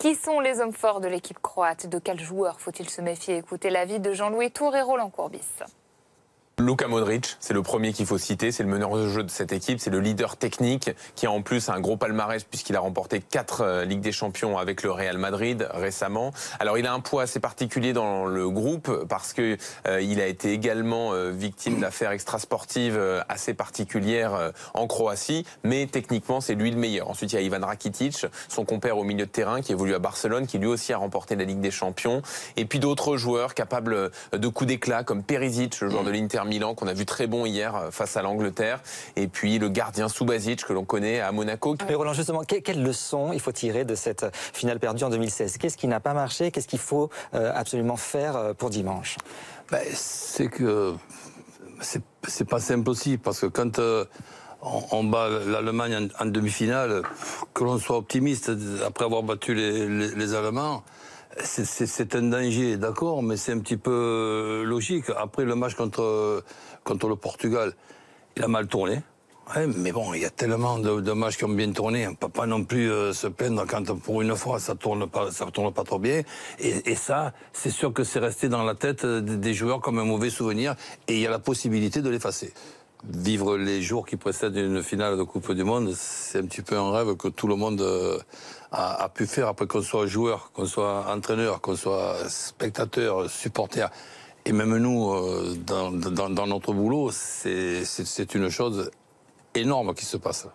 Qui sont les hommes forts de l'équipe croate? De quels joueurs faut-il se méfier? Écoutez l'avis de Jean-Louis Tour et Roland Courbis. Luka Modric, c'est le premier qu'il faut citer, c'est le meneur de jeu de cette équipe, c'est le leader technique qui a en plus un gros palmarès puisqu'il a remporté 4 Ligues des Champions avec le Real Madrid récemment. Alors il a un poids assez particulier dans le groupe parce que il a été également victime d'affaires extrasportives assez particulières en Croatie, mais techniquement c'est lui le meilleur. Ensuite il y a Ivan Rakitic, son compère au milieu de terrain qui évolue à Barcelone, qui lui aussi a remporté la Ligue des Champions, et puis d'autres joueurs capables de coups d'éclat comme Perisic, le joueur de l'Inter Milan qu'on a vu très bon hier face à l'Angleterre, et puis le gardien Subasic que l'on connaît à Monaco. Mais Roland, justement, quelle leçon il faut tirer de cette finale perdue en 2016? Qu'est-ce qui n'a pas marché? Qu'est-ce qu'il faut absolument faire pour dimanche? C'est que c'est pas simple aussi, parce que quand on bat l'Allemagne en demi-finale, que l'on soit optimiste après avoir battu les Allemands, c'est un danger, d'accord, mais c'est un petit peu logique. Après le match contre le Portugal, il a mal tourné. Ouais, mais bon, il y a tellement de matchs qui ont bien tourné. On ne peut pas non plus se plaindre quand pour une fois ça tourne pas trop bien. Et ça, c'est sûr que c'est resté dans la tête des joueurs comme un mauvais souvenir. Et il y a la possibilité de l'effacer. Vivre les jours qui précèdent une finale de Coupe du Monde, c'est un petit peu un rêve que tout le monde a pu faire, après qu'on soit joueur, qu'on soit entraîneur, qu'on soit spectateur, supporter. Et même nous, dans notre boulot, c'est une chose énorme qui se passe.